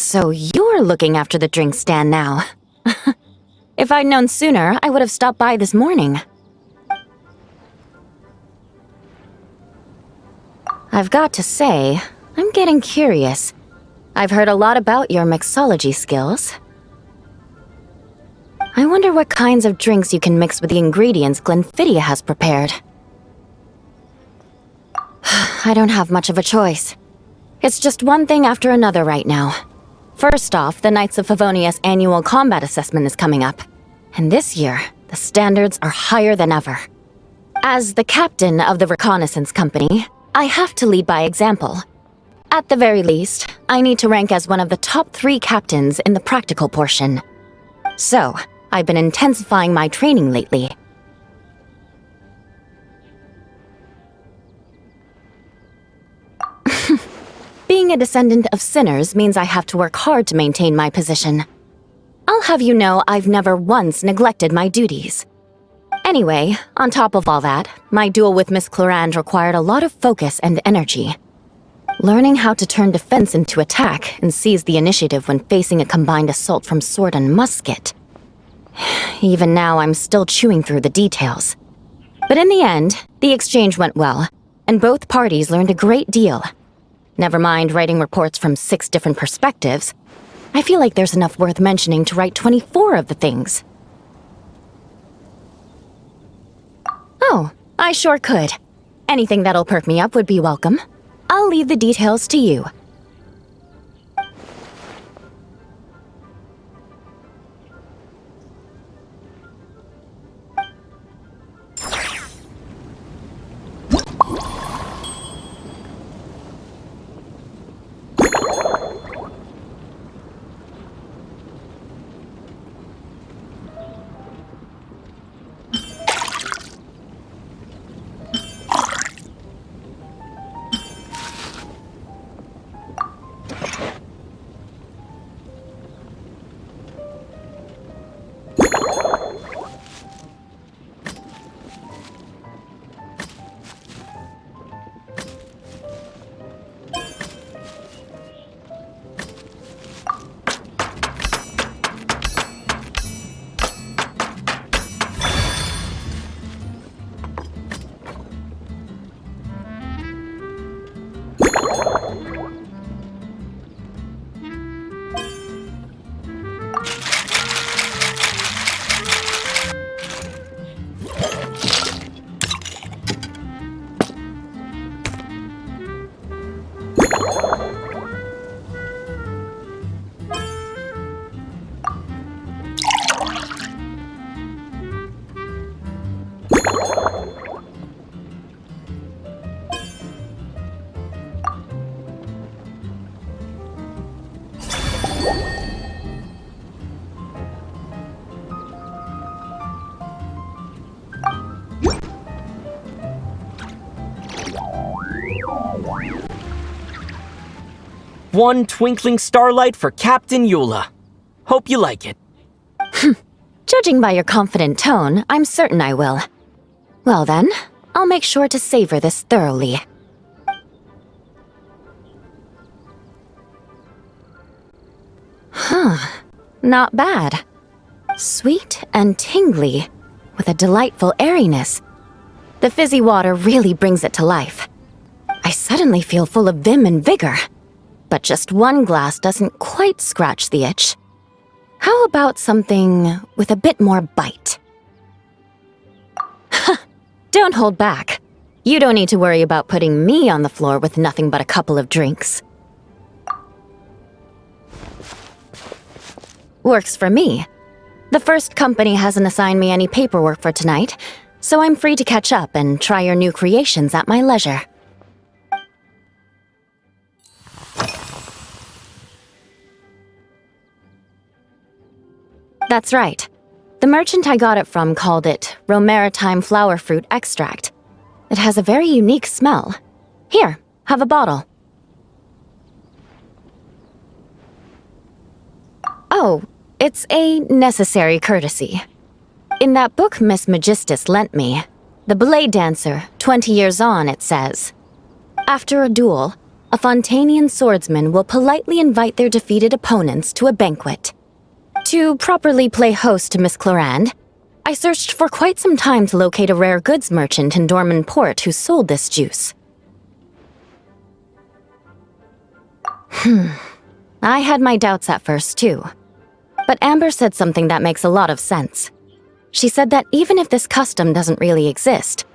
So you're looking after the drink stand now. If I'd known sooner, I would have stopped by this morning. I've got to say, I'm getting curious. I've heard a lot about your mixology skills. I wonder what kinds of drinks you can mix with the ingredients Glenfiddich has prepared. I don't have much of a choice. It's just one thing after another right now. First off, the Knights of Favonius annual combat assessment is coming up. And this year, the standards are higher than ever. As the captain of the reconnaissance company, I have to lead by example. At the very least, I need to rank as one of the top 3 captains in the practical portion. So, I've been intensifying my training lately. Being a descendant of sinners means I have to work hard to maintain my position. I'll have you know I've never once neglected my duties. Anyway, on top of all that, my duel with Miss Clorand required a lot of focus and energy. Learning how to turn defense into attack and seize the initiative when facing a combined assault from sword and musket. Even now, I'm still chewing through the details. But in the end, the exchange went well, and both parties learned a great deal. Never mind writing reports from 6 different perspectives. I feel like there's enough worth mentioning to write 24 of the things. Oh, I sure could. Anything that'll perk me up would be welcome. I'll leave the details to you. One twinkling starlight for Captain Eula. Hope you like it. Judging by your confident tone, I'm certain I will. Well then, I'll make sure to savor this thoroughly. Not bad. Sweet and tingly, with a delightful airiness. The fizzy water really brings it to life. I suddenly feel full of vim and vigor. But just one glass doesn't quite scratch the itch. How about something with a bit more bite? Don't hold back. You don't need to worry about putting me on the floor with nothing but a couple of drinks. Works for me. The first company hasn't assigned me any paperwork for tonight, so I'm free to catch up and try your new creations at my leisure. That's right. The merchant I got it from called it Romaritime Flower Fruit Extract. It has a very unique smell. Here, have a bottle. Oh, it's a necessary courtesy. In that book Miss Magistus lent me, The Blade Dancer, 20 Years On, it says, after a duel, a Fontanian swordsman will politely invite their defeated opponents to a banquet. To properly play host to Miss Clorand, I searched for quite some time to locate a rare goods merchant in Dorman Port who sold this juice. I had my doubts at first, too. But Amber said something that makes a lot of sense. She said that even if this custom doesn't really exist,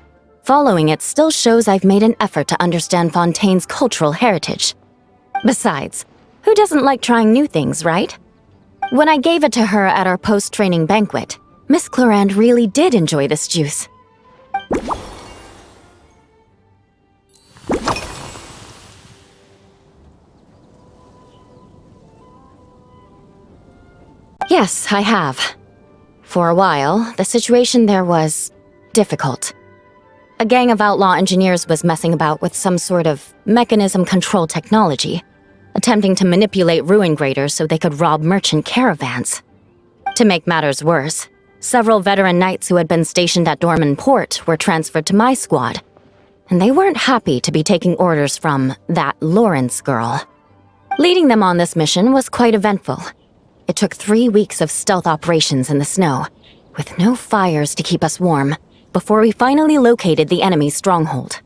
following it still shows I've made an effort to understand Fontaine's cultural heritage. Besides, who doesn't like trying new things, right? When I gave it to her at our post-training banquet, Miss Clorand really did enjoy this juice. Yes, I have. For a while, the situation there was difficult. A gang of outlaw engineers was messing about with some sort of mechanism control technology, attempting to manipulate ruin graders so they could rob merchant caravans. To make matters worse, several veteran knights who had been stationed at Dorman Port were transferred to my squad, and they weren't happy to be taking orders from that Lawrence girl. Leading them on this mission was quite eventful. It took 3 weeks of stealth operations in the snow, with no fires to keep us warm, before we finally located the enemy's stronghold.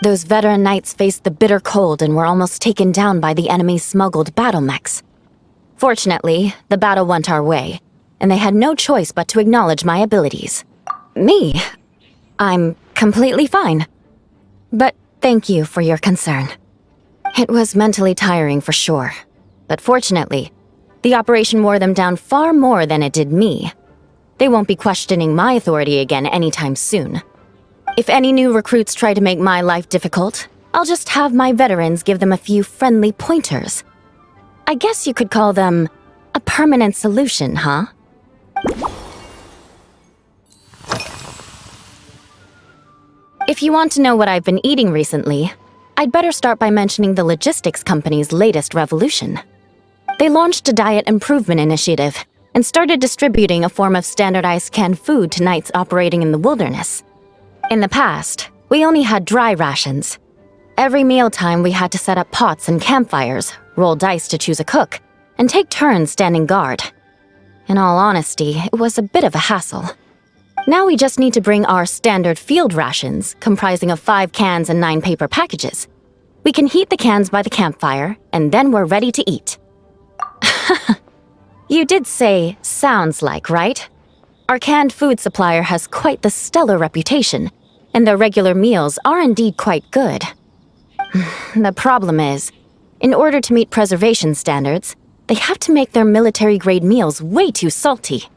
Those veteran knights faced the bitter cold and were almost taken down by the enemy's smuggled battle mechs. Fortunately, the battle went our way, and they had no choice but to acknowledge my abilities. Me? I'm completely fine. But thank you for your concern. It was mentally tiring for sure, but fortunately, the operation wore them down far more than it did me. They won't be questioning my authority again anytime soon. If any new recruits try to make my life difficult, I'll just have my veterans give them a few friendly pointers. I guess you could call them a permanent solution, huh? If you want to know what I've been eating recently, I'd better start by mentioning the logistics company's latest revolution. They launched a diet improvement initiative and started distributing a form of standardized canned food to knights operating in the wilderness. In the past, we only had dry rations. Every mealtime we had to set up pots and campfires, roll dice to choose a cook, and take turns standing guard. In all honesty, it was a bit of a hassle. Now we just need to bring our standard field rations, comprising of 5 cans and 9 paper packages. We can heat the cans by the campfire, and then we're ready to eat. You did say sounds like, right? Our canned food supplier has quite the stellar reputation, and their regular meals are indeed quite good. The problem is, in order to meet preservation standards, they have to make their military-grade meals way too salty.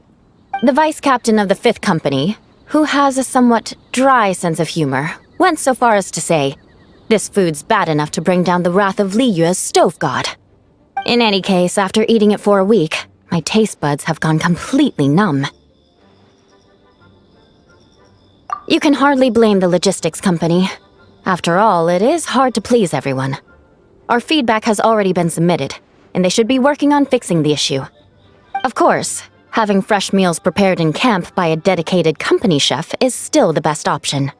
The vice captain of the 5th Company, who has a somewhat dry sense of humor, went so far as to say, "This food's bad enough to bring down the wrath of Li Yue's stove god." In any case, after eating it for a week, my taste buds have gone completely numb. You can hardly blame the logistics company. After all, it is hard to please everyone. Our feedback has already been submitted, and they should be working on fixing the issue. Of course, having fresh meals prepared in camp by a dedicated company chef is still the best option.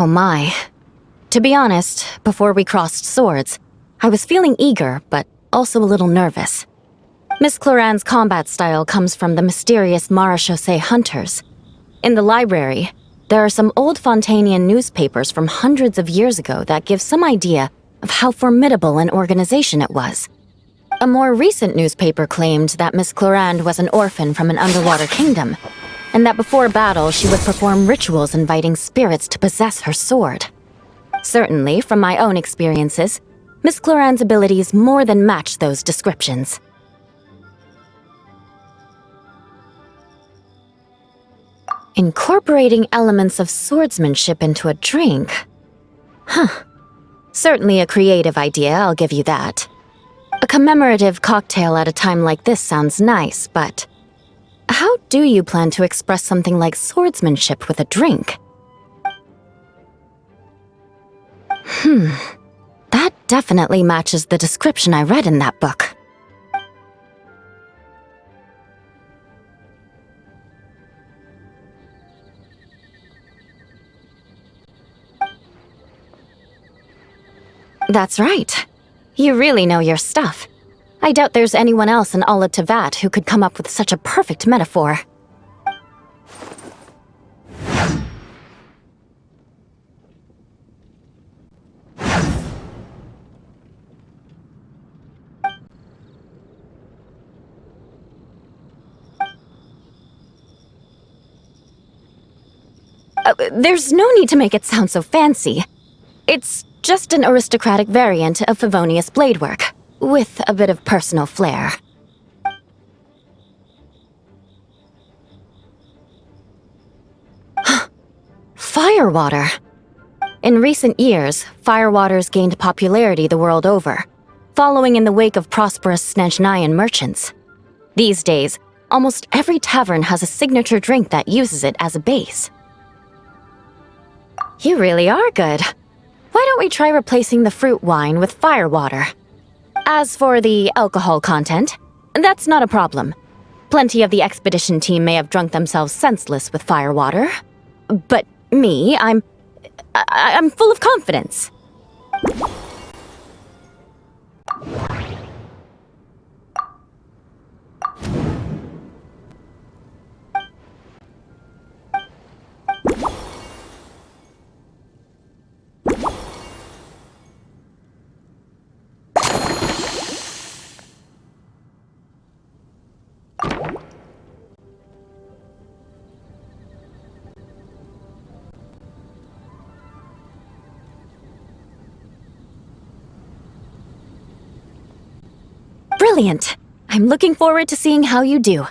Oh my. To be honest, before we crossed swords, I was feeling eager, but also a little nervous. Miss Cloran's combat style comes from the mysterious Marechaussee hunters. In the library, there are some old Fontanian newspapers from hundreds of years ago that give some idea of how formidable an organization it was. A more recent newspaper claimed that Miss Cloran was an orphan from an underwater kingdom, and that before battle she would perform rituals inviting spirits to possess her sword. Certainly, from my own experiences, Miss Cloran's abilities more than match those descriptions. Incorporating elements of swordsmanship into a drink? Huh. Certainly a creative idea, I'll give you that. A commemorative cocktail at a time like this sounds nice, but how do you plan to express something like swordsmanship with a drink? That definitely matches the description I read in that book. That's right. You really know your stuff. I doubt there's anyone else in all of Tevat who could come up with such a perfect metaphor. There's no need to make it sound so fancy. It's just an aristocratic variant of Favonius bladework, with a bit of personal flair. Firewater! In recent years, firewaters gained popularity the world over, following in the wake of prosperous Snezhnayan merchants. These days, almost every tavern has a signature drink that uses it as a base. You really are good. Why don't we try replacing the fruit wine with firewater? As for the alcohol content, that's not a problem. Plenty of the expedition team may have drunk themselves senseless with firewater. But me, I'm full of confidence. Brilliant! I'm looking forward to seeing how you do.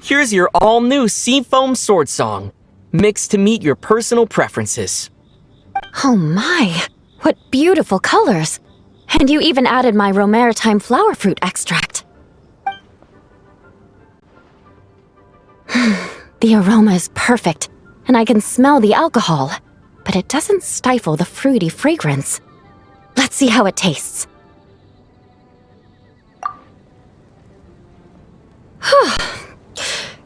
Here's your all-new Seafoam Sword Song, mixed to meet your personal preferences. Oh my, what beautiful colors! And you even added my romaritime flower fruit extract. The aroma is perfect, and I can smell the alcohol, but it doesn't stifle the fruity fragrance. Let's see how it tastes.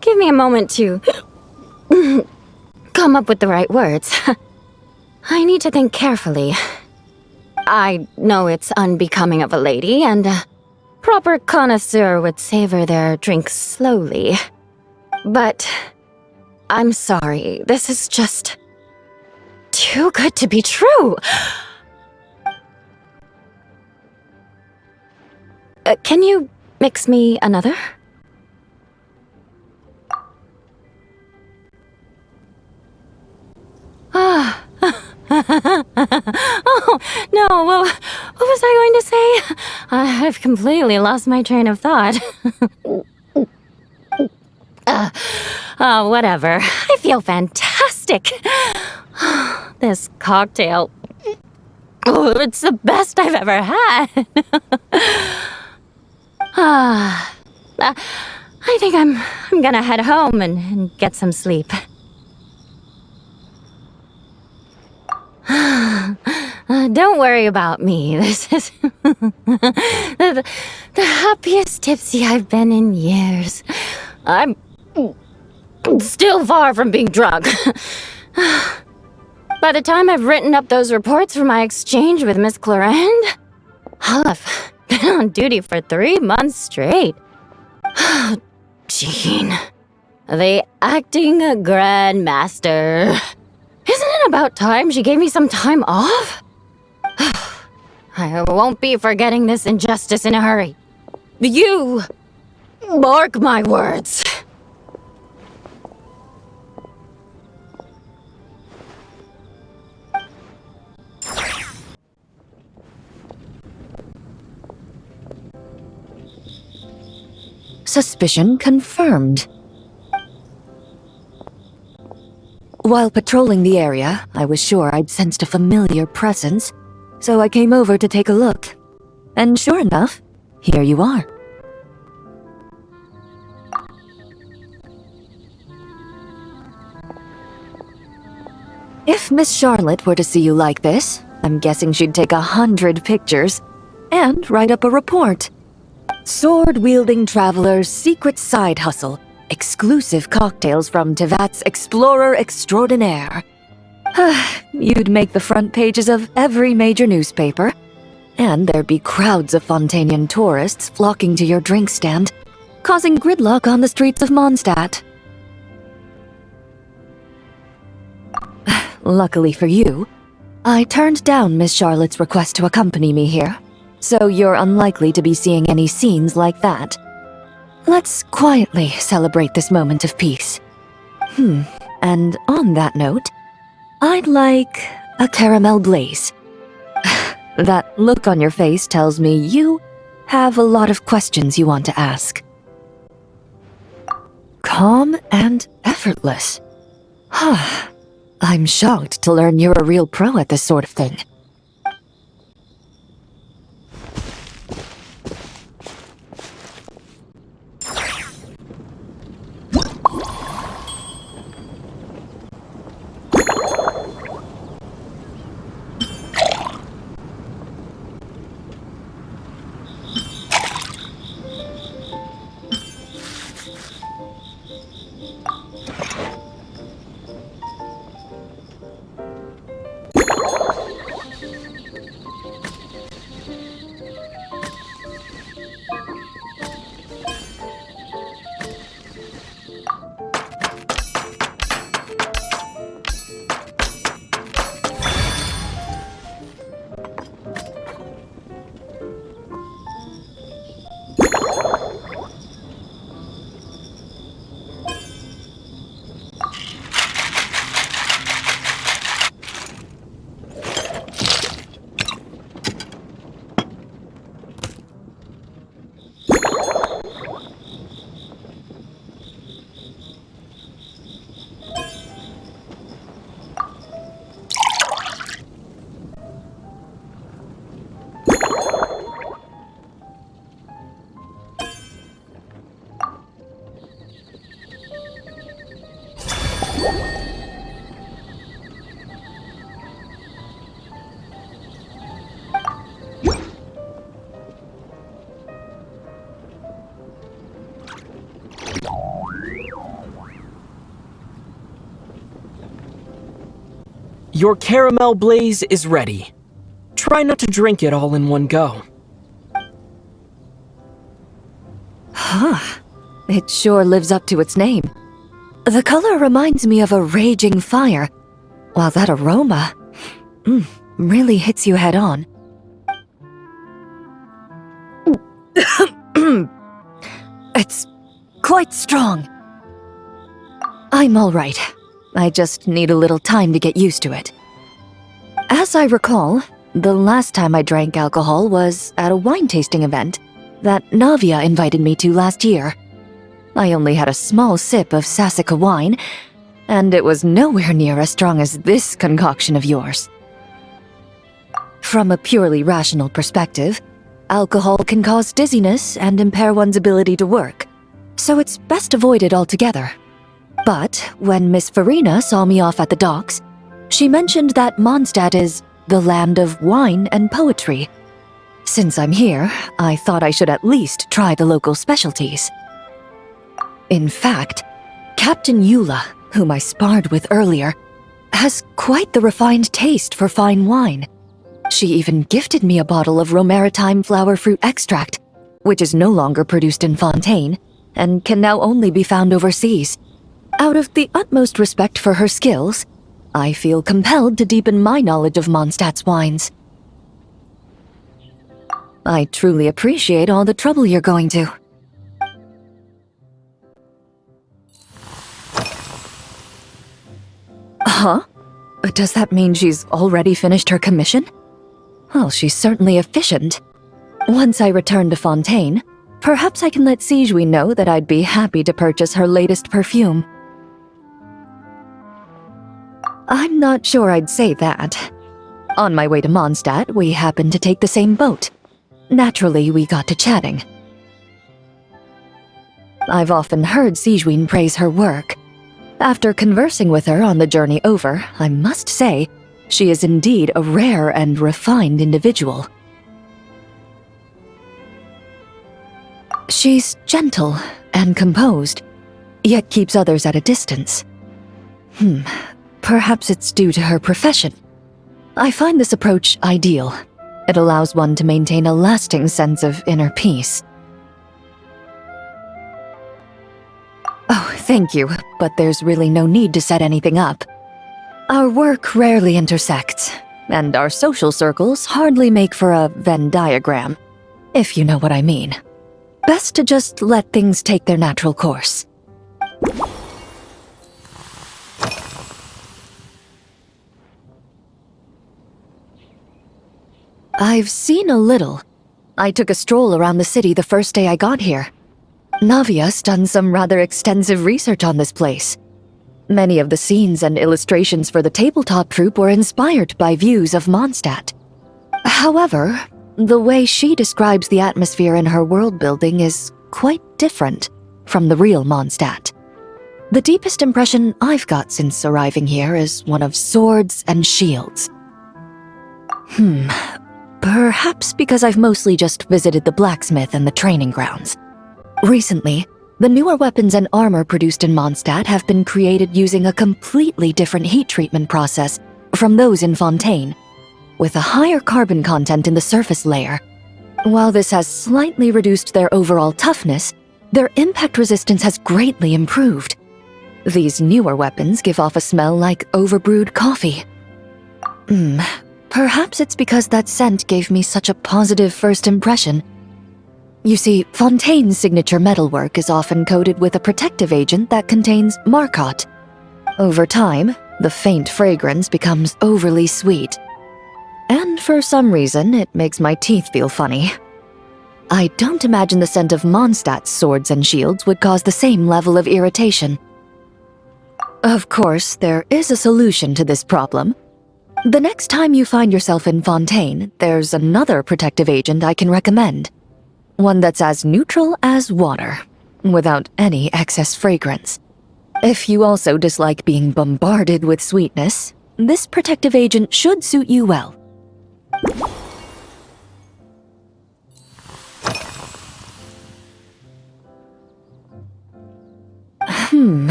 Give me a moment to come up with the right words. I need to think carefully. I know it's unbecoming of a lady, and a proper connoisseur would savor their drinks slowly. But I'm sorry, this is just too good to be true. Can you mix me another? Oh, no, what was I going to say? I've completely lost my train of thought. Whatever. I feel fantastic. This cocktail... Oh, it's the best I've ever had. I think I'm gonna head home and get some sleep. Don't worry about me. This is the happiest tipsy I've been in years. I'm still far from being drunk. By the time I've written up those reports for my exchange with Miss Clarend, I'll have been on duty for 3 months straight. Jean, the acting grandmaster. Isn't it about time she gave me some time off? I won't be forgetting this injustice in a hurry. You mark my words. Suspicion confirmed. While patrolling the area, I was sure I'd sensed a familiar presence, so I came over to take a look. And sure enough, here you are. If Miss Charlotte were to see you like this, I'm guessing she'd take 100 pictures and write up a report. Sword-wielding traveler's secret side hustle. Exclusive cocktails from Tevat's Explorer Extraordinaire. You'd make the front pages of every major newspaper. And there'd be crowds of Fontanian tourists flocking to your drink stand, causing gridlock on the streets of Mondstadt. Luckily for you, I turned down Miss Charlotte's request to accompany me here, so you're unlikely to be seeing any scenes like that. Let's quietly celebrate this moment of peace. And on that note, I'd like a caramel blaze. That look on your face tells me you have a lot of questions you want to ask. Calm and effortless. I'm shocked to learn you're a real pro at this sort of thing. Your caramel blaze is ready. Try not to drink it all in one go. It sure lives up to its name. The color reminds me of a raging fire, while that aroma really hits you head on. It's quite strong. I'm all right. I just need a little time to get used to it. As I recall, the last time I drank alcohol was at a wine tasting event that Navia invited me to last year. I only had a small sip of Sassica wine, and it was nowhere near as strong as this concoction of yours. From a purely rational perspective, alcohol can cause dizziness and impair one's ability to work, so it's best avoided altogether. But when Miss Farina saw me off at the docks, she mentioned that Mondstadt is the land of wine and poetry. Since I'm here, I thought I should at least try the local specialties. In fact, Captain Eula, whom I sparred with earlier, has quite the refined taste for fine wine. She even gifted me a bottle of Romaritime flower fruit extract, which is no longer produced in Fontaine, and can now only be found overseas. Out of the utmost respect for her skills, I feel compelled to deepen my knowledge of Mondstadt's wines. I truly appreciate all the trouble you're going to. Huh? Does that mean she's already finished her commission? Well, she's certainly efficient. Once I return to Fontaine, perhaps I can let Sigewinne know that I'd be happy to purchase her latest perfume. I'm not sure I'd say that. On my way to Mondstadt, we happened to take the same boat. Naturally, we got to chatting. I've often heard Sigewinne praise her work. After conversing with her on the journey over, I must say, she is indeed a rare and refined individual. She's gentle and composed, yet keeps others at a distance. Perhaps it's due to her profession. I find this approach ideal. It allows one to maintain a lasting sense of inner peace. Oh, thank you, but there's really no need to set anything up. Our work rarely intersects, and our social circles hardly make for a Venn diagram, if you know what I mean. Best to just let things take their natural course. I've seen a little. I took a stroll around the city the first day I got here. Navia's done some rather extensive research on this place. Many of the scenes and illustrations for the tabletop troupe were inspired by views of Mondstadt. However, the way she describes the atmosphere in her world building is quite different from the real Mondstadt. The deepest impression I've got since arriving here is one of swords and shields. Perhaps because I've mostly just visited the blacksmith and the training grounds. Recently, the newer weapons and armor produced in Mondstadt have been created using a completely different heat treatment process from those in Fontaine, with a higher carbon content in the surface layer. While this has slightly reduced their overall toughness, their impact resistance has greatly improved. These newer weapons give off a smell like overbrewed coffee. Perhaps it's because that scent gave me such a positive first impression. You see, Fontaine's signature metalwork is often coated with a protective agent that contains Marcotte. Over time, the faint fragrance becomes overly sweet. And for some reason, it makes my teeth feel funny. I don't imagine the scent of Mondstadt's swords and shields would cause the same level of irritation. Of course, there is a solution to this problem. The next time you find yourself in Fontaine, there's another protective agent I can recommend. One that's as neutral as water, without any excess fragrance. If you also dislike being bombarded with sweetness, this protective agent should suit you well.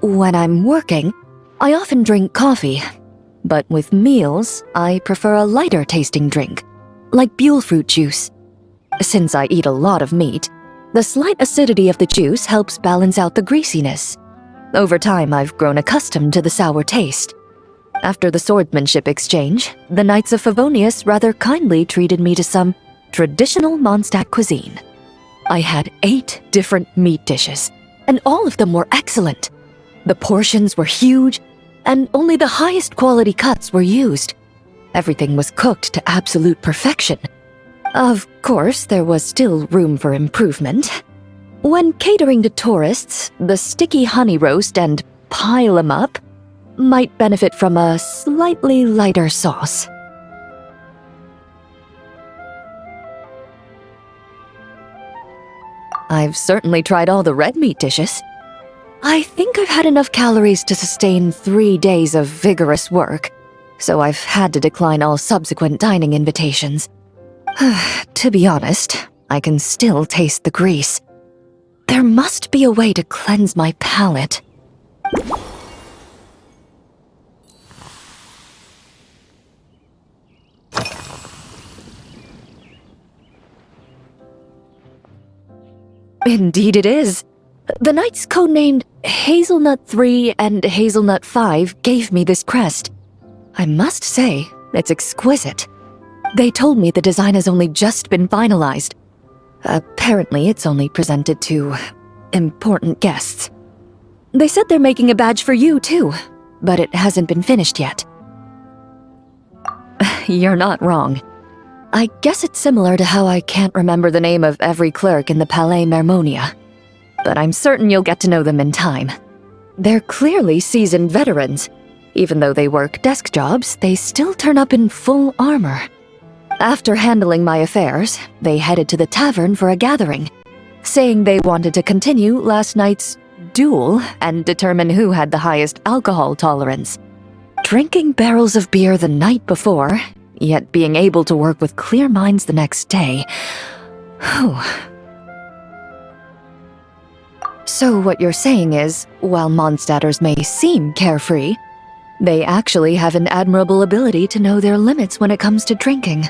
When I'm working, I often drink coffee. But with meals, I prefer a lighter tasting drink, like Buell fruit juice. Since I eat a lot of meat, the slight acidity of the juice helps balance out the greasiness. Over time, I've grown accustomed to the sour taste. After the swordsmanship exchange, the Knights of Favonius rather kindly treated me to some traditional Mondstadt cuisine. I had 8 different meat dishes, and all of them were excellent. The portions were huge, and only the highest quality cuts were used. Everything was cooked to absolute perfection. Of course, there was still room for improvement. When catering to tourists, the sticky honey roast and pile 'em up might benefit from a slightly lighter sauce. I've certainly tried all the red meat dishes. I think I've had enough calories to sustain 3 days of vigorous work, so I've had to decline all subsequent dining invitations. To be honest, I can still taste the grease. There must be a way to cleanse my palate. Indeed it is. The knights codenamed Hazelnut 3 and Hazelnut 5 gave me this crest. I must say, it's exquisite. They told me the design has only just been finalized. Apparently, it's only presented to important guests. They said they're making a badge for you, too, but it hasn't been finished yet. You're not wrong. I guess it's similar to how I can't remember the name of every clerk in the Palais Mermonia. But I'm certain you'll get to know them in time. They're clearly seasoned veterans. Even though they work desk jobs, they still turn up in full armor. After handling my affairs, they headed to the tavern for a gathering, saying they wanted to continue last night's duel and determine who had the highest alcohol tolerance. Drinking barrels of beer the night before, yet being able to work with clear minds the next day. Whew. So what you're saying is, while Mondstadters may seem carefree, they actually have an admirable ability to know their limits when it comes to drinking.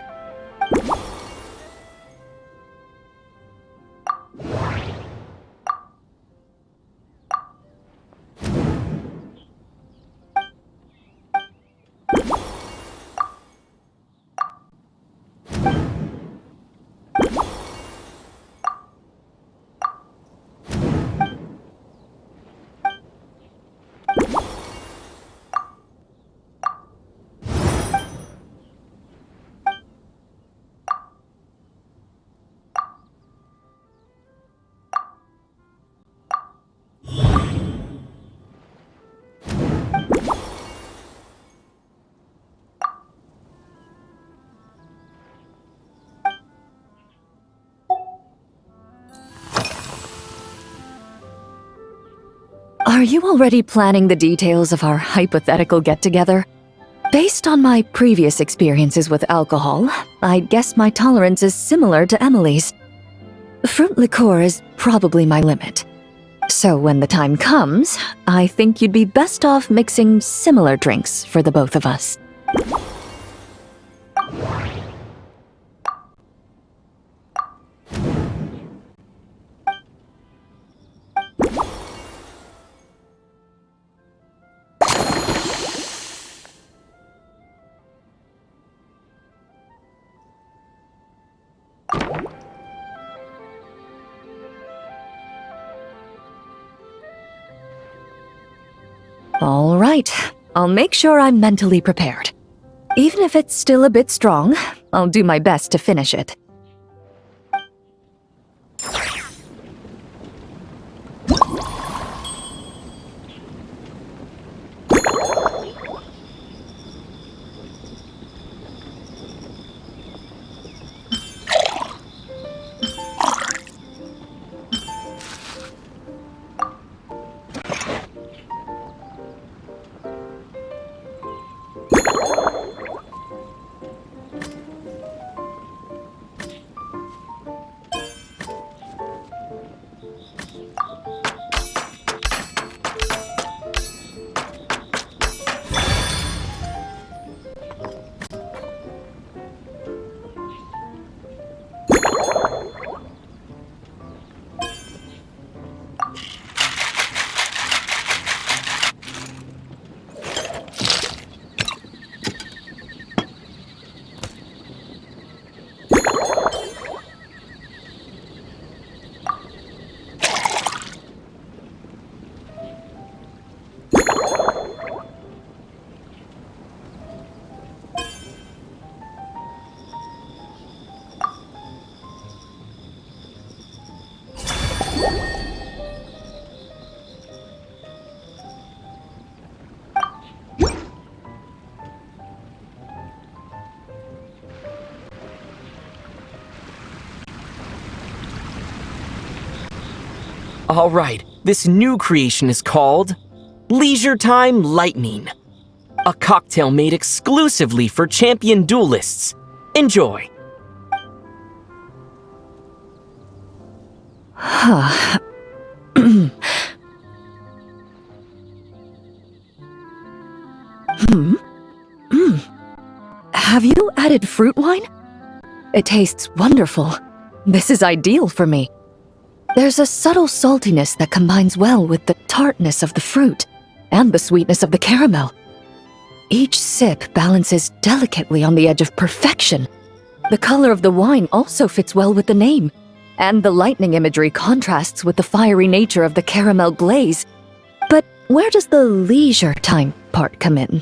Are you already planning the details of our hypothetical get-together? Based on my previous experiences with alcohol, I'd guess my tolerance is similar to Emily's. Fruit liqueur is probably my limit. So when the time comes, I think you'd be best off mixing similar drinks for the both of us. All right, I'll make sure I'm mentally prepared. Even if it's still a bit strong, I'll do my best to finish it. Alright, this new creation is called Leisure Time Lightning. A cocktail made exclusively for champion duelists. Enjoy. Have you added fruit wine? It tastes wonderful. This is ideal for me. There's a subtle saltiness that combines well with the tartness of the fruit and the sweetness of the caramel. Each sip balances delicately on the edge of perfection. The color of the wine also fits well with the name, and the lightning imagery contrasts with the fiery nature of the caramel glaze. But where does the leisure time part come in?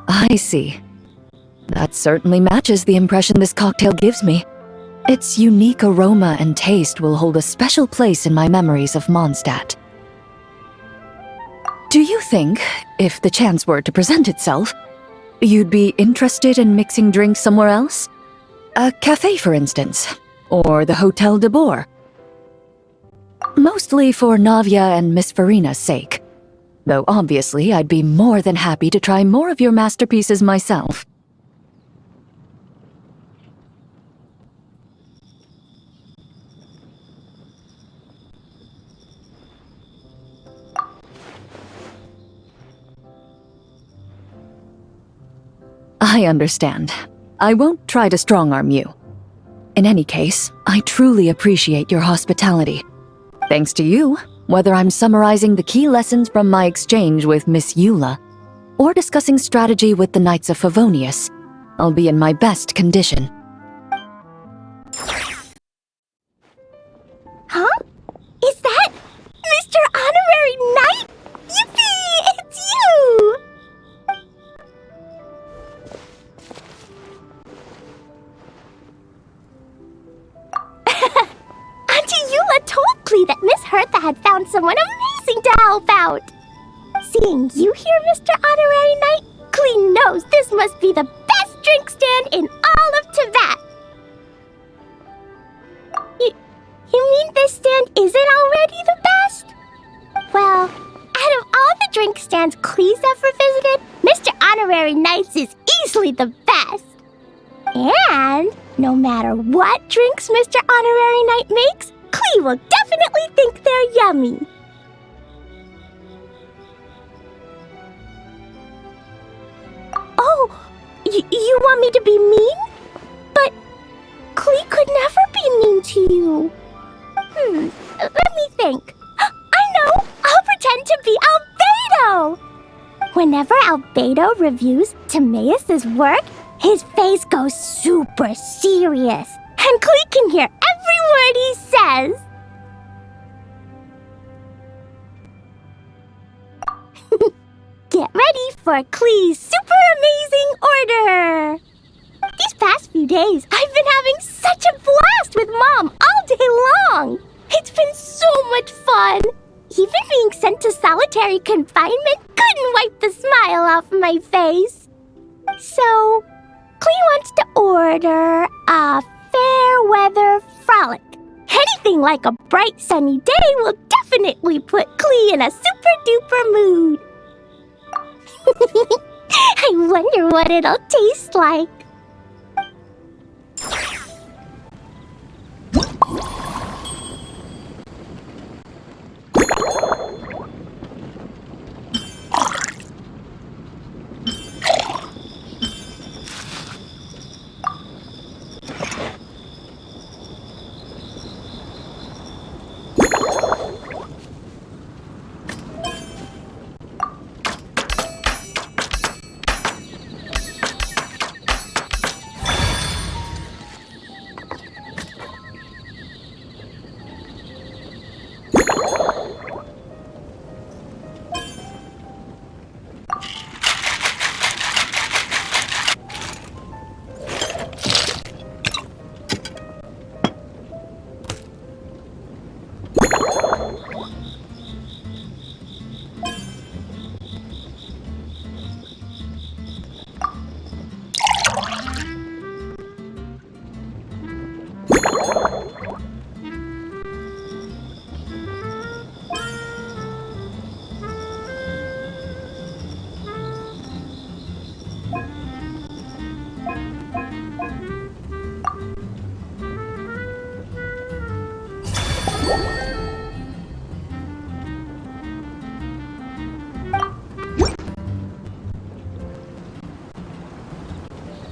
I see. That certainly matches the impression this cocktail gives me. Its unique aroma and taste will hold a special place in my memories of Mondstadt. Do you think, if the chance were to present itself, you'd be interested in mixing drinks somewhere else? A cafe, for instance, or the Hotel de Boer? Mostly for Navia and Miss Farina's sake. Though obviously I'd be more than happy to try more of your masterpieces myself. I understand. I won't try to strong-arm you. In any case, I truly appreciate your hospitality. Thanks to you, whether I'm summarizing the key lessons from my exchange with Miss Eula, or discussing strategy with the Knights of Favonius, I'll be in my best condition. Huh? Is that Mr. Honorary Knight? Yippee! It's you! Auntie Eula told Klee that Miss Hertha had found someone amazing to help out. Seeing you here, Mr. Honorary Knight, Klee knows this must be the best drink stand in all of Teyvat. You mean this stand isn't already the best? Well, out of all the drink stands Klee's ever visited, Mr. Honorary Knight's is easily the best. And no matter what drinks Mr. Honorary Knight makes, Klee will definitely think they're yummy. Oh, you want me to be mean? But Klee could never be mean to you. Let me think. I know! I'll pretend to be Albedo! Whenever Albedo reviews Timaeus' work, his face goes super serious, and Klee can hear every word he says. Get ready for Klee's super amazing order! These past few days, I've been having such a blast with Mom all day long! It's been so much fun! Even being sent to solitary confinement couldn't wipe the smile off my face. So, Klee wants to order a fair weather frolic. Anything like a bright sunny day will definitely put Klee in a super duper mood. I wonder what it'll taste like.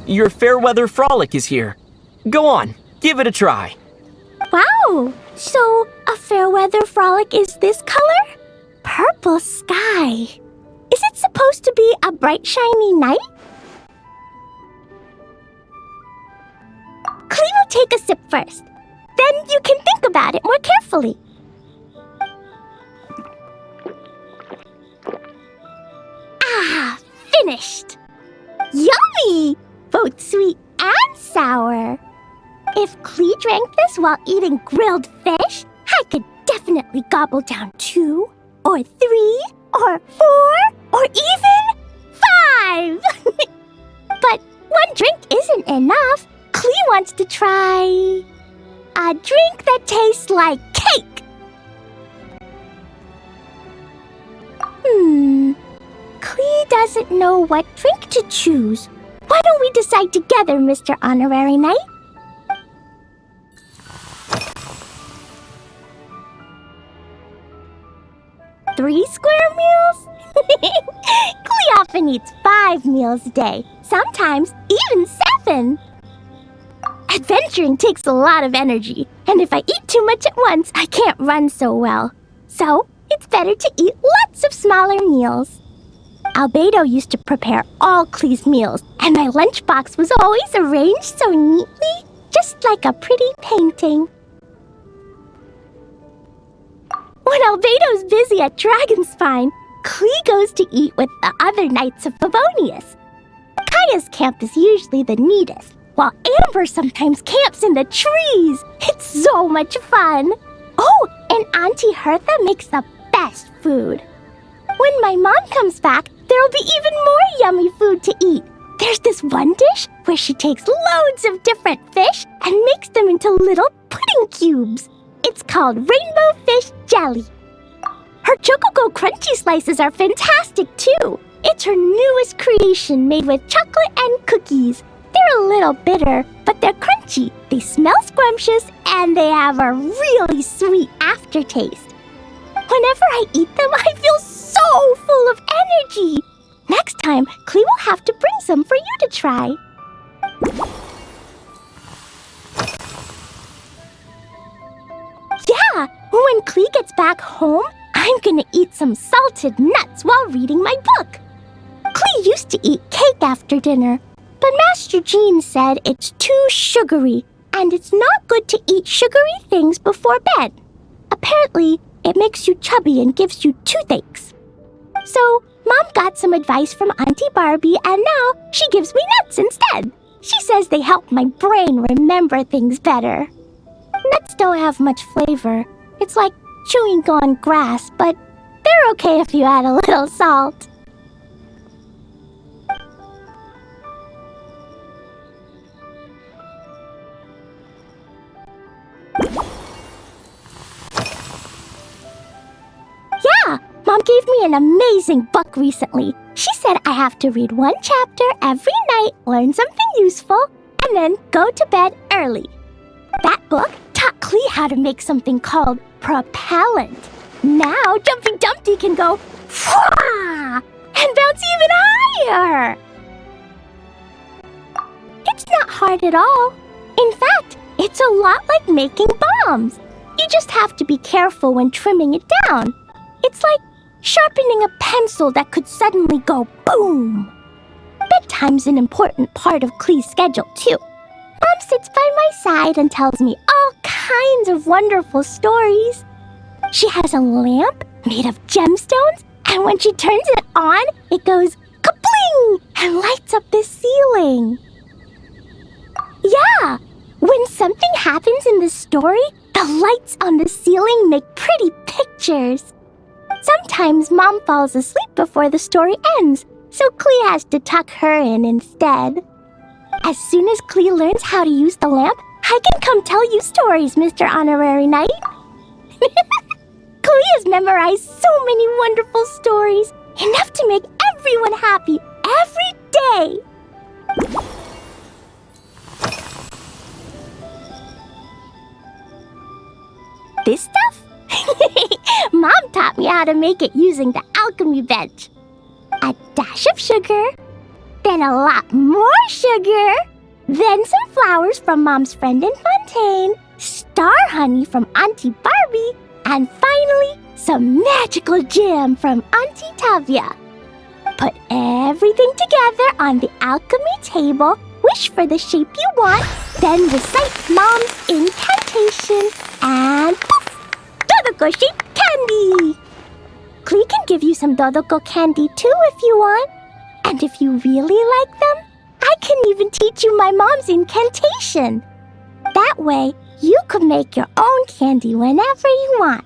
Your Fairweather Frolic is here. Go on, give it a try. Wow! So, a Fairweather Frolic is this color? Purple sky. Is it supposed to be a bright, shiny night? Clee will take a sip first. Then you can think about it more carefully. Ah, finished! Yummy! Both sweet and sour. If Clee drank this while eating grilled fish, I could definitely gobble down 2, or 3, or 4, or even 5! But one drink isn't enough. Clee wants to try a drink that tastes like cake. Clee doesn't know what drink to choose. Why don't we decide together, Mr. Honorary Knight? Three square meals? Clee often eats 5 meals a day, sometimes even 7. Adventuring takes a lot of energy, and if I eat too much at once, I can't run so well. So, it's better to eat lots of smaller meals. Albedo used to prepare all Clee's meals, and my lunchbox was always arranged so neatly, just like a pretty painting. When Albedo's busy at Dragonspine, Clee goes to eat with the other Knights of Favonius. Kaya's camp is usually the neatest, while Amber sometimes camps in the trees. It's so much fun. Oh, and Auntie Hertha makes the best food. When my mom comes back, there'll be even more yummy food to eat. There's this one dish where she takes loads of different fish and makes them into little pudding cubes. It's called Rainbow Fish Jelly. Her Chococo Crunchy Slices are fantastic too. It's her newest creation made with chocolate and cookies. They're a little bitter, but they're crunchy. They smell scrumptious, and they have a really sweet aftertaste. Whenever I eat them, I feel so full of energy. Next time, Clee will have to bring some for you to try. Yeah, when Clee gets back home, I'm gonna eat some salted nuts while reading my book. Clee used to eat cake after dinner, but Master Jean said it's too sugary, and it's not good to eat sugary things before bed. Apparently, it makes you chubby and gives you toothaches. So, Mom got some advice from Auntie Barbie, and now she gives me nuts instead. She says they help my brain remember things better. Nuts don't have much flavor. It's like chewing on grass, but they're okay if you add a little salt. Yeah, Mom gave me an amazing book recently. She said I have to read 1 chapter every night, learn something useful, and then go to bed early. That book taught Clee how to make something called propellant. Now Jumpy Dumpty can go Fwah! And bounce even higher. It's not hard at all. In fact, it's a lot like making bombs. You just have to be careful when trimming it down. It's like sharpening a pencil that could suddenly go boom. Bedtime's an important part of Clee's schedule, too. Mom sits by my side and tells me all kinds of wonderful stories. She has a lamp made of gemstones, and when she turns it on, it goes kabling and lights up the ceiling. Yeah, when something happens in the story, the lights on the ceiling make pretty pictures. Sometimes Mom falls asleep before the story ends, so Clee has to tuck her in instead. As soon as Clee learns how to use the lamp, I can come tell you stories, Mr. Honorary Knight. Clee has memorized so many wonderful stories, enough to make everyone happy every day. This stuff? Mom taught me how to make it using the alchemy bench. A dash of sugar. then a lot more sugar, then some flowers from Mom's friend in Fontaine, star honey from Auntie Barbie, and finally, some magical jam from Auntie Tavia. Put everything together on the alchemy table, wish for the shape you want, then recite Mom's incantation, and poof! Dodoko-shaped candy! Klee can give you some Dodoko candy too if you want. And if you really like them, I can even teach you my mom's incantation. That way, you can make your own candy whenever you want.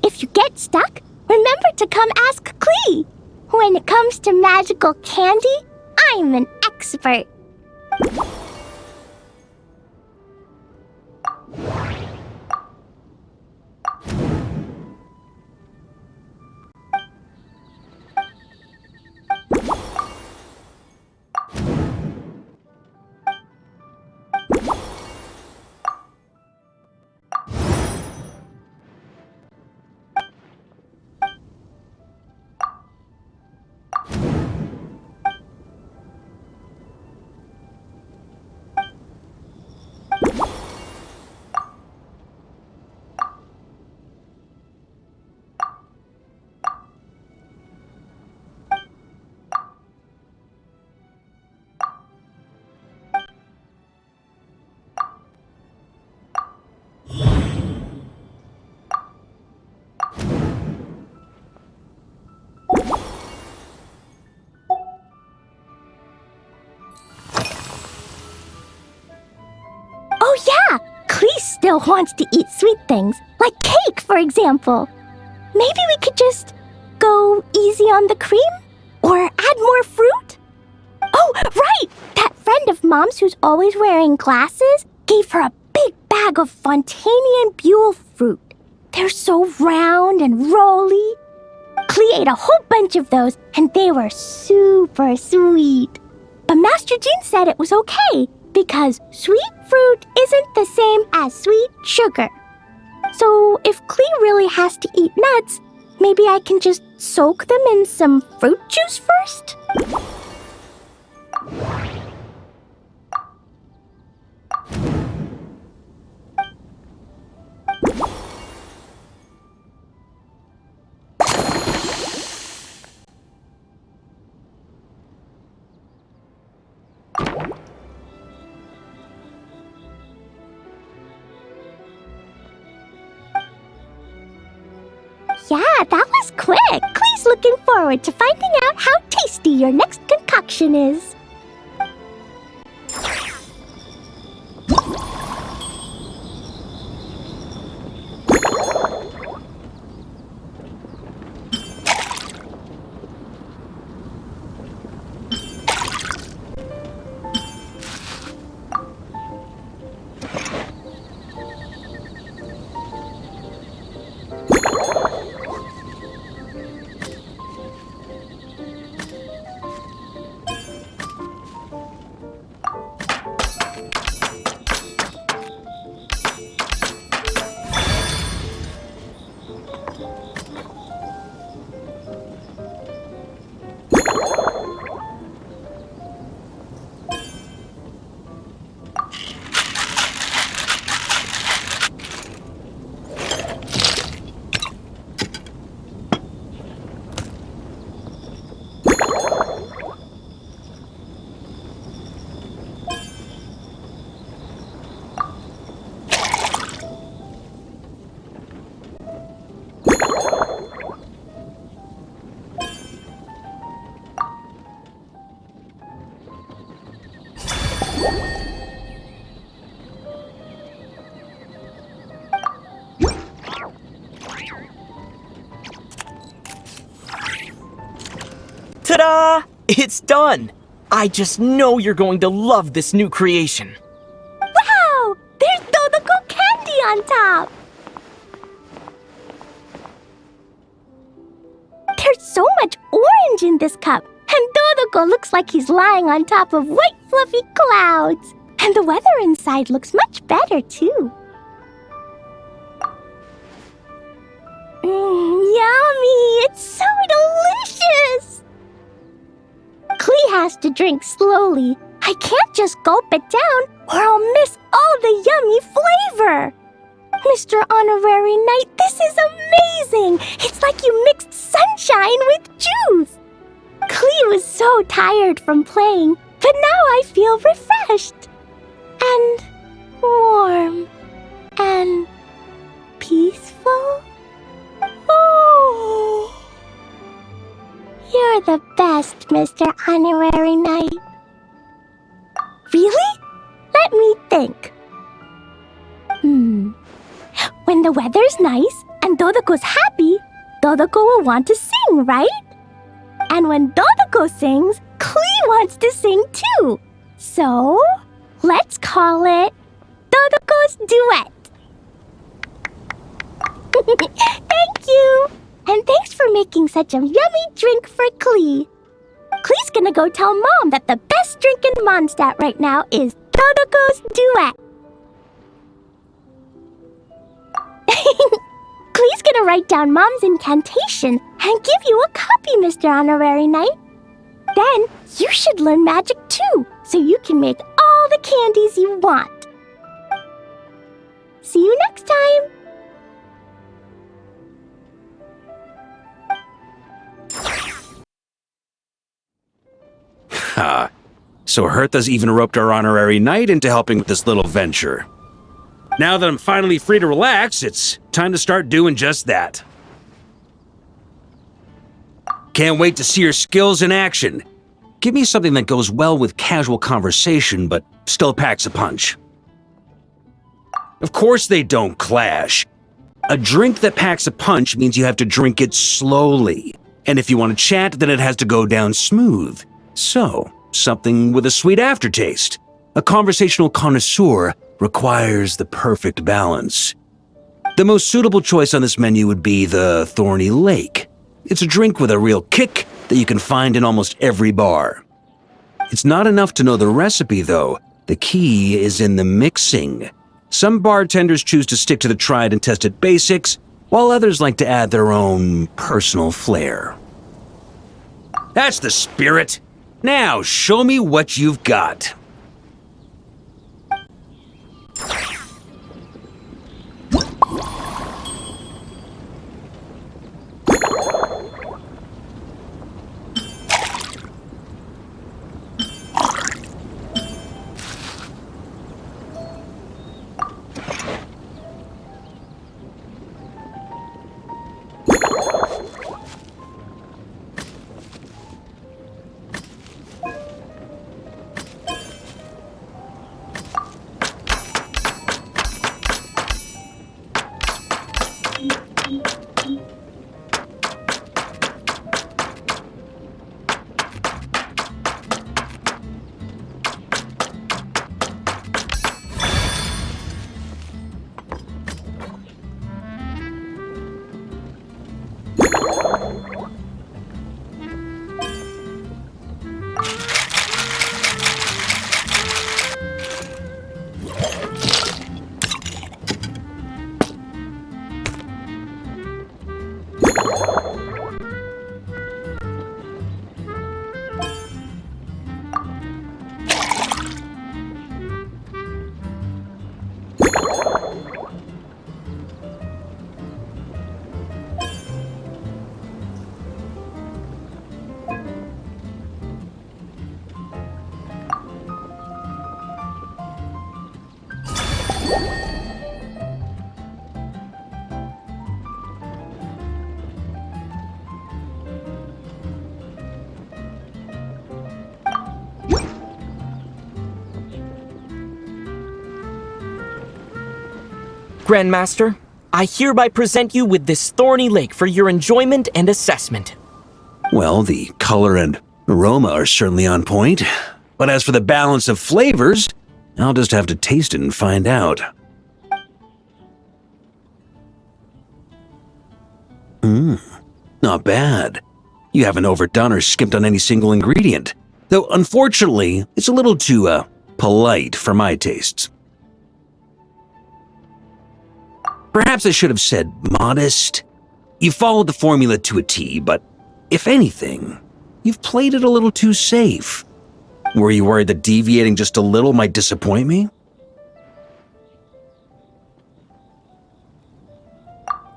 If you get stuck, remember to come ask Klee. When it comes to magical candy, I'm an expert. Oh yeah! Klee still wants to eat sweet things, like cake, for example. Maybe we could just go easy on the cream? Or add more fruit? Oh, right! That friend of Mom's who's always wearing glasses gave her a big bag of Fontanian Buell fruit. They're so round and rolly. Klee ate a whole bunch of those, and they were super sweet. But Master Jean said it was okay, because sweet fruit isn't the same as sweet sugar. So if Klee really has to eat nuts, maybe I can just soak them in some fruit juice first? Yeah, that was quick. Klee's looking forward to finding out how tasty your next concoction is. Ta-da! It's done! I just know you're going to love this new creation. Wow! There's Dodoko candy on top! There's so much orange in this cup, and Dodoko looks like he's lying on top of white fluffy clouds. And the weather inside looks much better, too. Yummy! It's so has to drink slowly. I can't just gulp it down or I'll miss all the yummy flavor. Mr. Honorary Knight, this is amazing! It's like you mixed sunshine with juice! Klee was so tired from playing, but now I feel refreshed. And warm. And peaceful. Oh! You're the best, Mr. Honorary Knight. Really? Let me think. When the weather's nice and Dodoko's happy, Dodoko will want to sing, right? And when Dodoko sings, Klee wants to sing too. So, let's call it Dodoko's Duet. Thank you! And thanks for making such a yummy drink for Klee. Klee's gonna go tell Mom that the best drink in Mondstadt right now is Dodoko's Duet. Klee's gonna write down Mom's incantation and give you a copy, Mr. Honorary Knight. Then you should learn magic too, so you can make all the candies you want. See you next time! Ha! So Hertha's even roped our Honorary Knight into helping with this little venture. Now that I'm finally free to relax, it's time to start doing just that. Can't wait to see your skills in action. Give me something that goes well with casual conversation, but still packs a punch. Of course they don't clash. A drink that packs a punch means you have to drink it slowly. And if you want to chat, then it has to go down smooth. So, something with a sweet aftertaste. A conversational connoisseur requires the perfect balance. The most suitable choice on this menu would be the Thorny Lake. It's a drink with a real kick that you can find in almost every bar. It's not enough to know the recipe, though. The key is in the mixing. Some bartenders choose to stick to the tried and tested basics, while others like to add their own personal flair. That's the spirit! Now, show me what you've got. Grandmaster, I hereby present you with this Thorny Lake for your enjoyment and assessment. Well, the color and aroma are certainly on point. But as for the balance of flavors, I'll just have to taste it and find out. Not bad. You haven't overdone or skimped on any single ingredient. Though, unfortunately, it's a little too, polite for my tastes. Perhaps I should have said modest. You followed the formula to a T, but if anything, you've played it a little too safe. Were you worried that deviating just a little might disappoint me?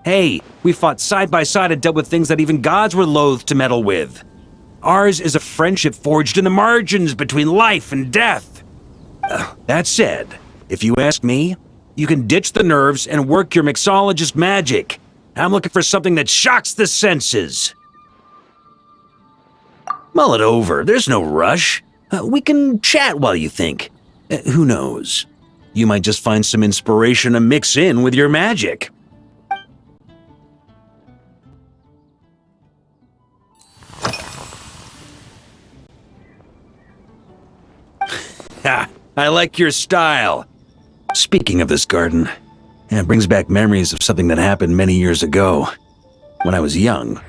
Hey, we fought side by side and dealt with things that even gods were loath to meddle with. Ours is a friendship forged in the margins between life and death. That said, if you ask me, you can ditch the nerves and work your mixologist magic. I'm looking for something that shocks the senses. Mull it over, there's no rush. We can chat while you think. Who knows? You might just find some inspiration to mix in with your magic. Ha! I like your style. Speaking of this garden, it brings back memories of something that happened many years ago. When I was young,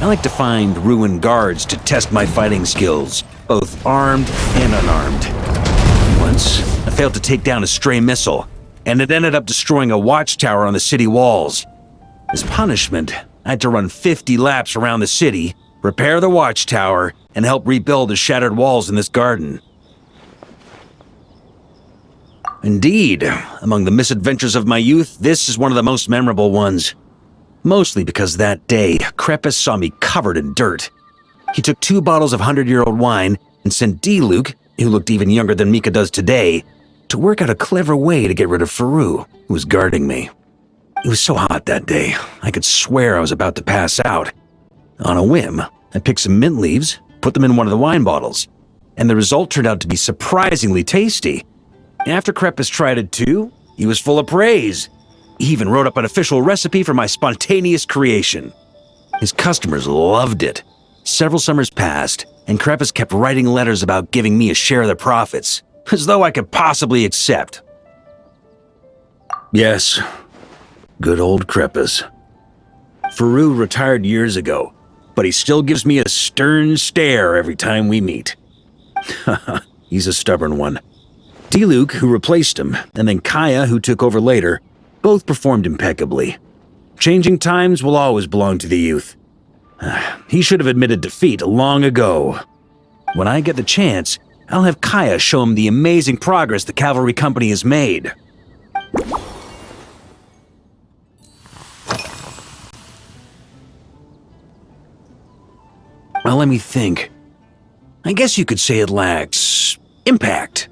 I like to find ruined guards to test my fighting skills, both armed and unarmed. Once, I failed to take down a stray missile, and it ended up destroying a watchtower on the city walls. As punishment, I had to run 50 laps around the city, repair the watchtower, and help rebuild the shattered walls in this garden. Indeed, among the misadventures of my youth, this is one of the most memorable ones. Mostly because that day, Crepus saw me covered in dirt. He took 2 bottles of 100-year-old wine and sent D-Luke, who looked even younger than Mika does today, to work out a clever way to get rid of Faru, who was guarding me. It was so hot that day, I could swear I was about to pass out. On a whim, I picked some mint leaves, put them in one of the wine bottles, and the result turned out to be surprisingly tasty. After Crepus tried it too, he was full of praise. He even wrote up an official recipe for my spontaneous creation. His customers loved it. Several summers passed, and Crepus kept writing letters about giving me a share of the profits, as though I could possibly accept. Yes, good old Crepus. Faru retired years ago, but he still gives me a stern stare every time we meet. He's a stubborn one. D-Luke, who replaced him, and then Kaya, who took over later, both performed impeccably. Changing times will always belong to the youth. He should have admitted defeat long ago. When I get the chance, I'll have Kaya show him the amazing progress the cavalry company has made. Well, let me think. I guess you could say it lacks impact.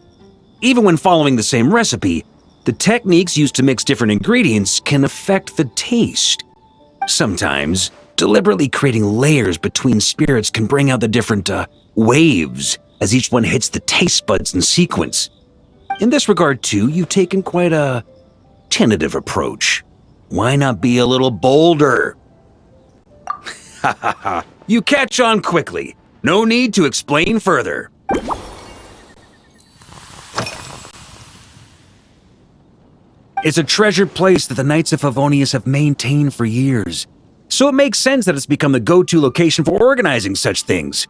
Even when following the same recipe, the techniques used to mix different ingredients can affect the taste. Sometimes, deliberately creating layers between spirits can bring out the different waves as each one hits the taste buds in sequence. In this regard, too, you've taken quite a tentative approach. Why not be a little bolder? Ha ha ha, you catch on quickly. No need to explain further. It's a treasured place that the Knights of Favonius have maintained for years, so it makes sense that it's become the go-to location for organizing such things.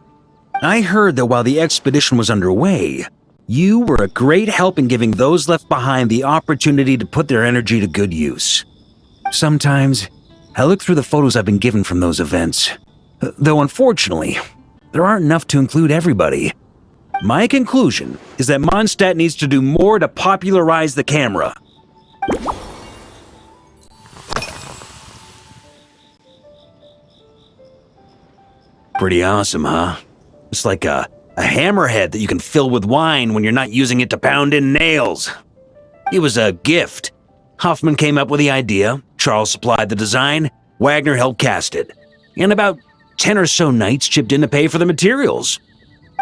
I heard that while the expedition was underway, you were a great help in giving those left behind the opportunity to put their energy to good use. Sometimes, I look through the photos I've been given from those events, though unfortunately, there aren't enough to include everybody. My conclusion is that Mondstadt needs to do more to popularize the camera. Pretty awesome, huh? It's like a hammerhead that you can fill with wine when you're not using it to pound in nails. It was a gift. Hoffman came up with the idea, Charles supplied the design, Wagner helped cast it, and about 10 or so knights chipped in to pay for the materials.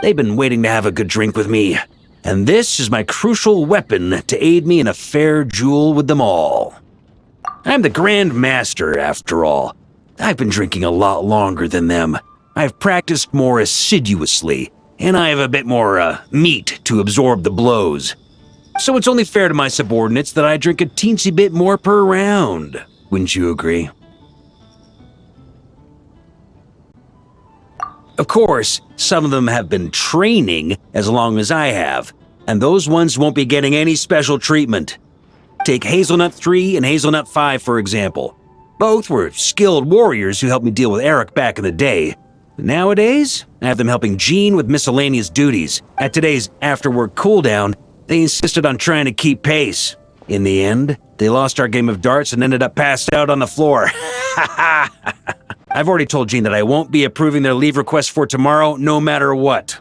They've been waiting to have a good drink with me, and this is my crucial weapon to aid me in a fair duel with them all. I'm the Grand Master, after all. I've been drinking a lot longer than them. I've practiced more assiduously, and I have a bit more meat to absorb the blows. So it's only fair to my subordinates that I drink a teensy bit more per round. Wouldn't you agree? Of course, some of them have been training as long as I have, and those ones won't be getting any special treatment. Take Hazelnut 3 and Hazelnut 5, for example. Both were skilled warriors who helped me deal with Eric back in the day, Nowadays, I have them helping Jean with miscellaneous duties. At today's after-work cooldown, they insisted on trying to keep pace. In the end, they lost our game of darts and ended up passed out on the floor. I've already told Jean that I won't be approving their leave request for tomorrow, no matter what.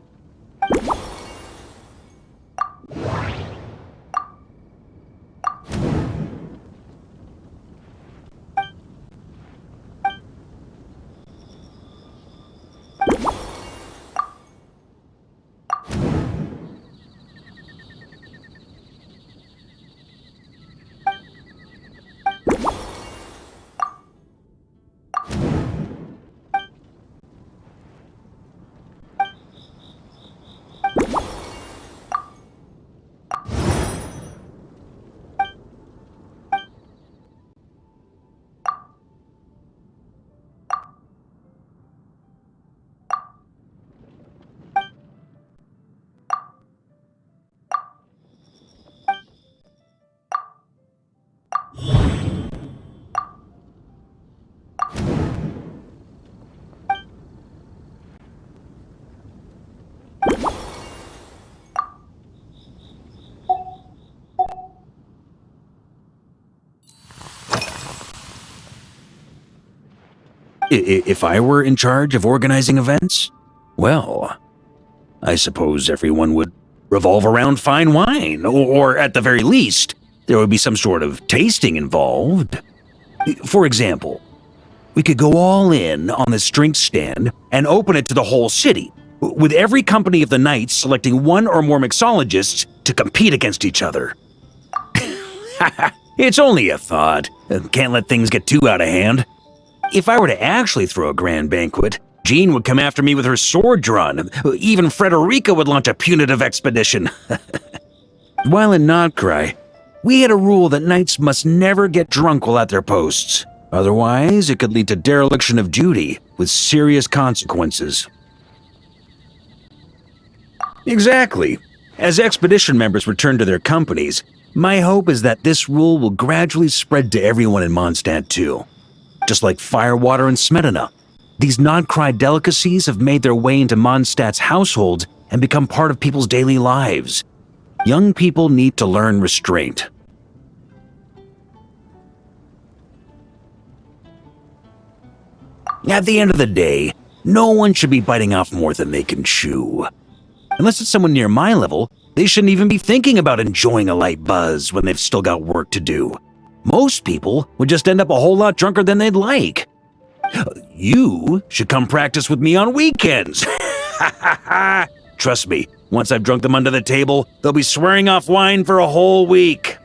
If I were in charge of organizing events, well, I suppose everyone would revolve around fine wine, or at the very least, there would be some sort of tasting involved. For example, we could go all in on this drink stand and open it to the whole city, with every company of the night selecting one or more mixologists to compete against each other. It's only a thought. Can't let things get too out of hand. If I were to actually throw a grand banquet, Jean would come after me with her sword drawn. Even Frederica would launch a punitive expedition. While in Notcry, we had a rule that knights must never get drunk while at their posts. Otherwise, it could lead to dereliction of duty, with serious consequences. Exactly. As expedition members return to their companies, my hope is that this rule will gradually spread to everyone in Mondstadt too. Just like firewater and smetana, these Notcry delicacies have made their way into Mondstadt's households and become part of people's daily lives. Young people need to learn restraint. At the end of the day, no one should be biting off more than they can chew. Unless it's someone near my level, they shouldn't even be thinking about enjoying a light buzz when they've still got work to do. Most people would just end up a whole lot drunker than they'd like. You should come practice with me on weekends. Trust me, once I've drunk them under the table, they'll be swearing off wine for a whole week.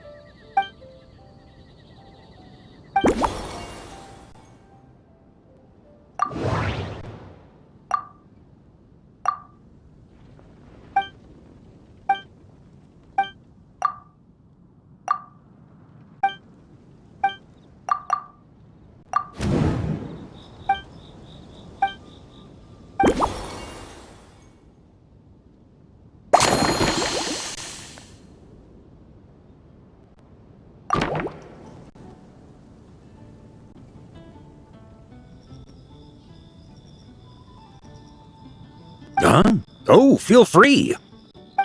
Huh? Oh, feel free.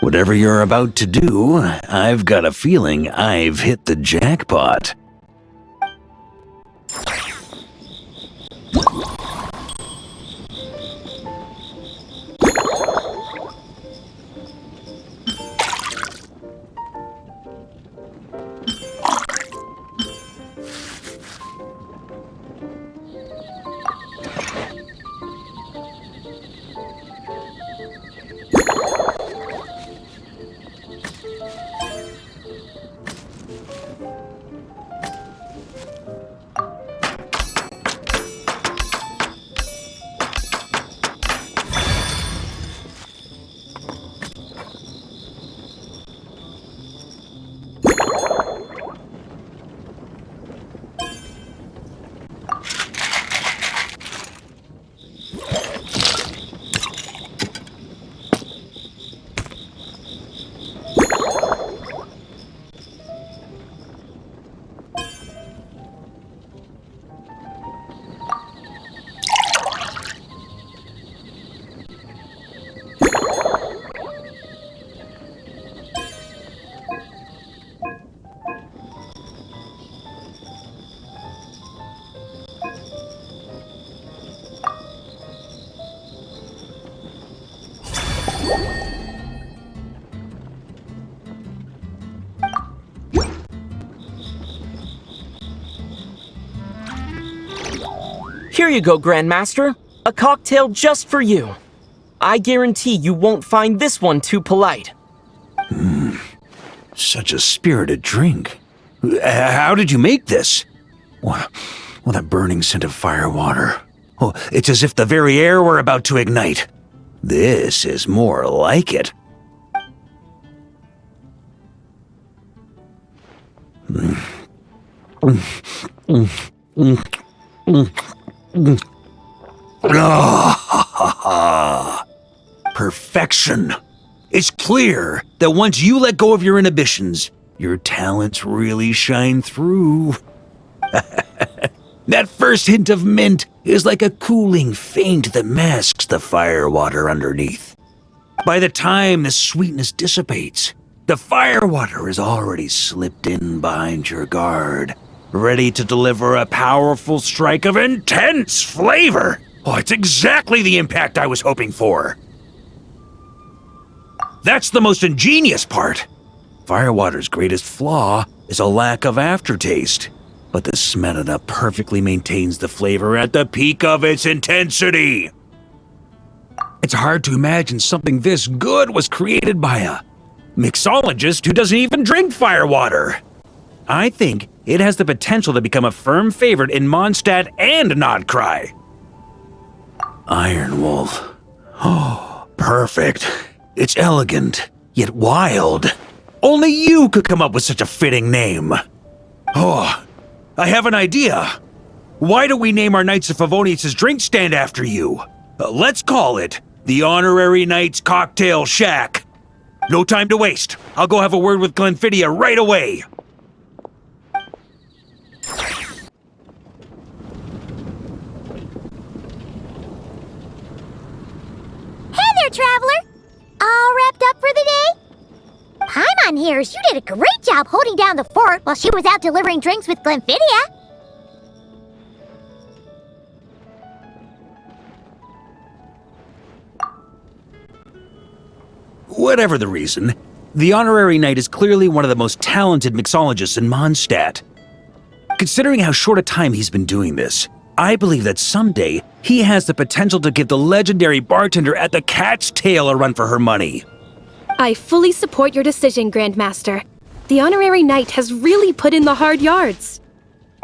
Whatever you're about to do, I've got a feeling I've hit the jackpot. Here you go, Grandmaster. A cocktail just for you. I guarantee you won't find this one too polite. Such a spirited drink. How did you make this? What a burning scent of firewater. Oh, it's as if the very air were about to ignite. This is more like it. Perfection. It's clear that once you let go of your inhibitions, your talents really shine through. That first hint of mint is like a cooling feint that masks the firewater underneath. By the time the sweetness dissipates, the firewater is already slipped in behind your guard, ready to deliver a powerful strike of intense flavor. Oh, it's exactly the impact I was hoping for. That's the most ingenious part. Firewater's greatest flaw is a lack of aftertaste, but the Smetana perfectly maintains the flavor at the peak of its intensity. It's hard to imagine something this good was created by a mixologist who doesn't even drink firewater. I think it has the potential to become a firm favorite in Mondstadt and Nodcry. Iron Wolf. Oh, perfect. It's elegant, yet wild. Only you could come up with such a fitting name. Oh, I have an idea. Why don't we name our Knights of Favonius' drink stand after you? Let's call it the Honorary Knights Cocktail Shack. No time to waste. I'll go have a word with Glenfiddia right away. Hey there, Traveler! All wrapped up for the day? Paimon hears you did a great job holding down the fort while she was out delivering drinks with Glenfiddia. Whatever the reason, the Honorary Knight is clearly one of the most talented mixologists in Mondstadt. Considering how short a time he's been doing this, I believe that someday he has the potential to give the legendary bartender at the Cat's Tail a run for her money. I fully support your decision, Grandmaster. The Honorary Knight has really put in the hard yards.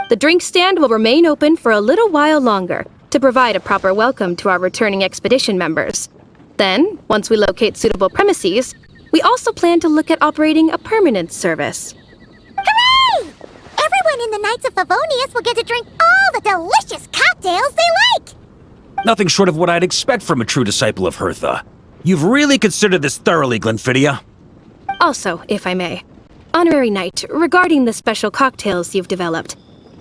The drink stand will remain open for a little while longer to provide a proper welcome to our returning expedition members. Then, once we locate suitable premises, we also plan to look at operating a permanent service. Hooray! Everyone in the Knights of Favonius will get to drink all the delicious cocktails they like! Nothing short of what I'd expect from a true disciple of Hertha. You've really considered this thoroughly, Glenfiddia. Also, if I may, Honorary Knight, regarding the special cocktails you've developed,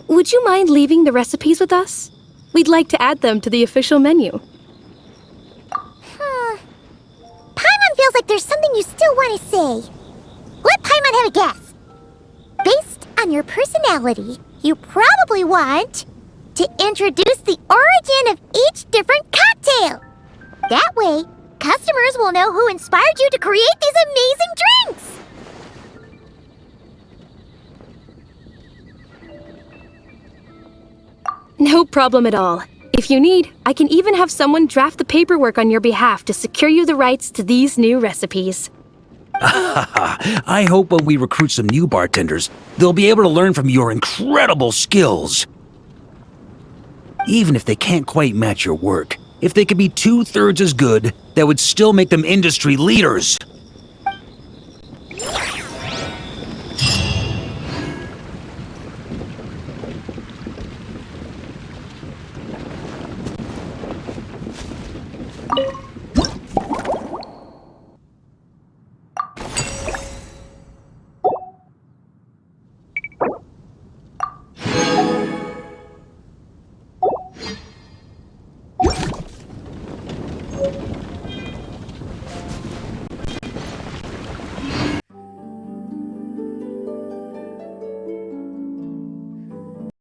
would you mind leaving the recipes with us? We'd like to add them to the official menu. Paimon feels like there's something you still want to say. Let Paimon have a guess. Based on your personality, you probably want to introduce the origin of each different cocktail. That way, customers will know who inspired you to create these amazing drinks. No problem at all. If you need, I can even have someone draft the paperwork on your behalf to secure you the rights to these new recipes. I hope when we recruit some new bartenders, they'll be able to learn from your incredible skills. Even if they can't quite match your work, if they could be 2/3 as good, that would still make them industry leaders.